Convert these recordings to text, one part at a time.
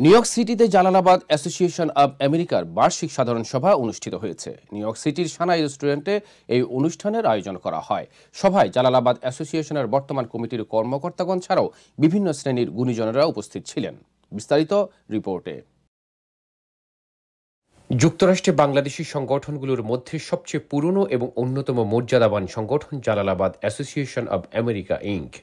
New York সিটিতে Jalalabad association of আমেরিকার বার্ষিক সাধারণ সভা অনুষ্ঠিত হয়েছে। নিউ ইয়র্ক সিটির সানাই রেস্টুরেন্টে এই অনুষ্ঠানের আয়োজন করা হয়। সভায় জালালাবাদ অ্যাসোসিয়েশনের বর্তমান কমিটির কর্মকর্তাগণ ছাড়াও বিভিন্ন শ্রেণীর গুণীজনেরা উপস্থিত ছিলেন। বিস্তারিত রিপোর্টে। যুক্তরাষ্ট্রে বাংলাদেশি সংগঠনগুলোর মধ্যে সবচেয়ে পুরনো এবং অন্যতম মর্যাদাবান সংগঠন Jalalabad association of America Inc.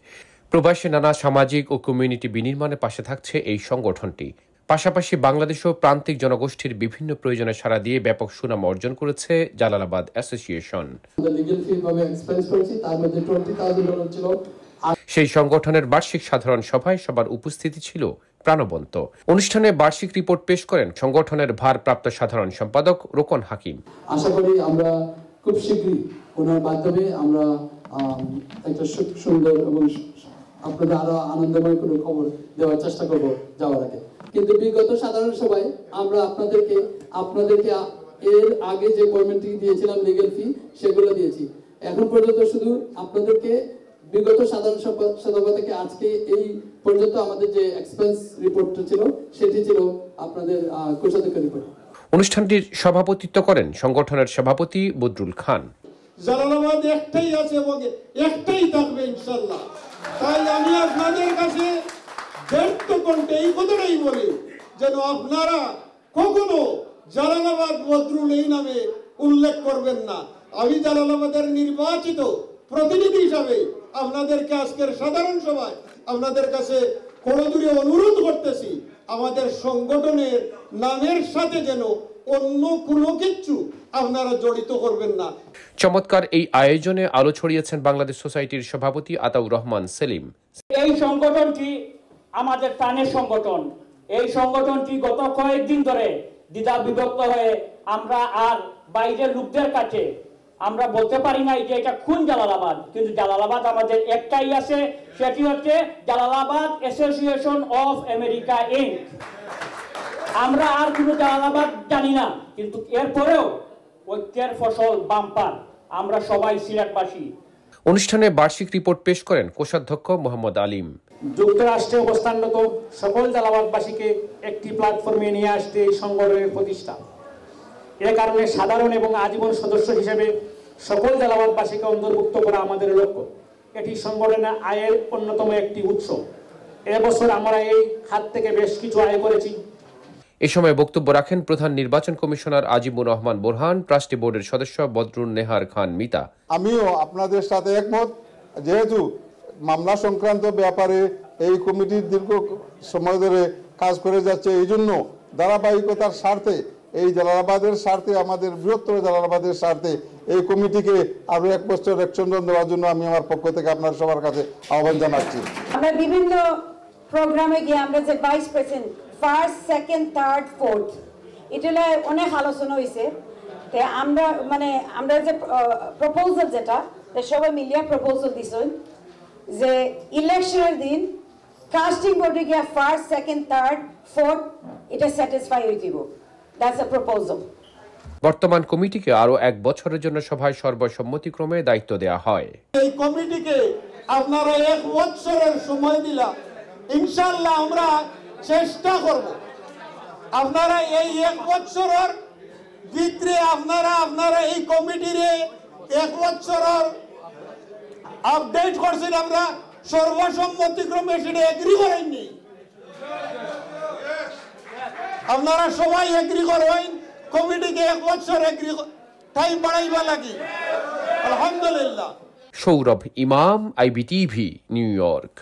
প্রবাসে নানা সামাজিক ও কমিউনিটি বিনির্মাণের পাশে থাকছে এই সংগঠনটি। পাশাপাশি বাংলাদেশেও প্রান্তিক জনগোষ্ঠীর বিভিন্ন প্রয়োজনে সাড়া দিয়ে ব্যাপক সুনাম অর্জন করেছে জালালাবাদ অ্যাসোসিয়েশন। সেই সংগঠনের বার্ষিক সাধারণ সভায় সবার উপস্থিতি ছিল প্রাণবন্ত। অনুষ্ঠানে বার্ষিক রিপোর্ট পেশ করেন সংগঠনের ভারপ্রাপ্ত সাধারণ সম্পাদক রোকন হাকিম। আশা করি আমরা খুব শীঘ্রই ওনার মাধ্যমে আমরা একটা সুন্দর এবং আপনাদের আরো আনন্দময় কোনো খবর দেওয়ার চেষ্টা করব যাওয়ার আগে। কিন্তু বিগত সাধারণ সভায় আমরা আপনাদেরকে এর আগে যে পেমেন্টটি দিয়েছিলাম লিগ্যাল ফি সেগুলো দিয়েছি। এখন পর্যন্ত শুধু আপনাদেরকে বিগত সাধারণ সভা থেকে আজকে এই পর্যন্ত আমাদের যে এক্সপেন্স রিপোর্টটা ছিল সেটি ছিল আপনাদের কোষাধ্যক্ষ রিপোর্ট। অনুষ্ঠানটির সভাপতিত্ব করেন সংগঠনের সভাপতি বদরুল খান। জালালাবাদ একটাই আছে এবং একটাই থাকবে ইনশাআল্লাহ। তাই আমি আপনাদের কাছে ব্যর্থ কণ্ঠে এই কথাটাই বলি, যেন আপনারা কখনো জালালাবাদ বদরুল এই নামে উল্লেখ করবেন না। আমি জালালাবাদের নির্বাচিত প্রতিনিধি হিসাবে আপনাদেরকে আজকের সাধারণ সভায় আপনাদের কাছে করজোড়ে অনুরোধ করতেছি, আমাদের সংগঠনের নামের সাথে যেন অন্য কোনো কিছু আপনারা জড়িত করবেন না। চমৎকার এই আয়োজনে আলো ছড়িয়েছেন বাংলাদেশ সোসাইটির সভাপতি আতাউর রহমান সেলিম। এই সংগঠনটি আমাদের প্রাণের সংগঠন। এই সংগঠনটি গত কয়েকদিন ধরে দ্বিধা বিভক্ত হয়ে আমরা আর বাইরের লোকদের কাছে আমরা বলতে পারি না যে এটা কোন জালালাবাদ, কিন্তু জালালাবাদ আমাদের একটাই আছে, সেটি হচ্ছে Jalalabad association of America Inc. আমরা আর কোনো জালালাবাদ জানি না, কিন্তু এরপরেও ঐক্যের ফসল বাম্পার, আমরা সবাই সিলেটবাসী। অনুষ্ঠানে বার্ষিক রিপোর্ট পেশ করেন কোষাধ্যক্ষ মোহাম্মদ আলিম। যুক্তরাষ্ট্রে অবস্থানরত সকল জালালাবাদবাসীকে একটি প্ল্যাটফর্মে নিয়ে আসতে এই সংগঠনের প্রতিষ্ঠা। এ কারণে সাধারণ এবং আজীবন সদস্য হিসেবে সকল জালালাবাদবাসীকে অন্তর্ভুক্ত করা আমাদের লক্ষ্য। এটি সংগঠনের আয়ের অন্যতম একটি উৎস। এবছর আমরা এই খাত থেকে বেশ কিছু আয় করেছি। এ সময় বক্তব্য রাখেন প্রধান নির্বাচন কমিশনার আজিমুর রহমান বোরহান, ট্রাস্টি বোর্ডের সদস্য বদরুন নেহার খান মিতা। আমিও আপনাদের সাথে একমত, যেহেতু মামলা সংক্রান্ত ব্যাপারে এই কমিটির দীর্ঘ সময় ধরে কাজ করে যাচ্ছে, এই জন্য ধারাবাহিকতার স্বার্থে, এই জালালাবাদের স্বার্থে, আমাদের বৃহত্তর জালালাবাদের স্বার্থে এই কমিটিকে আরো 1 বছর এক্সটেনশন দেওয়ার জন্য আমি আমার পক্ষ থেকে আপনার সবার কাছে আহ্বান জানাচ্ছি। আমরা বিভিন্ন প্রোগ্রামে গিয়ে আমরা যে vice president first, second, third, fourth এটা অনেক আলোচনা হয়েছে। আমরা যে প্রপোজাল যেটা সবাই মিলিয়ে প্রপোজাল দিছেন যে ইলেকশনের দিন কাস্টিং বোর্ডে গিয়ে ফার্স্ট, সেকেন্ড, থার্ড, ফোর্থ এটা স্যাটিসফাই হয়ে যাব। That's a proposal. বর্তমান কমিটিকে আরো 1 বছরের জন্য সভায় সর্বসম্মতিক্রমে দায়িত্ব দেওয়া হয়। এই কমিটিকে আপনারা 1 বছরের সময় দিলা, ইনশাআল্লাহ আমরা চেষ্টা করব আপনারা এই 1 বছরের ভিতরে আপনারা এই কমিটির 1 বছরের আপডেট করছেন, আমরা সর্বসম্মতিক্রমে সেটা এগ্রি করেননি। আপনারা সবাই এগ্রি করেন কমিটিকে 1 বছর এগ্রি টাইম বাড়াইবা লাগি। আলহামদুলিল্লাহ। সৌরভ ইমাম, IBTV, নিউ ইয়র্ক।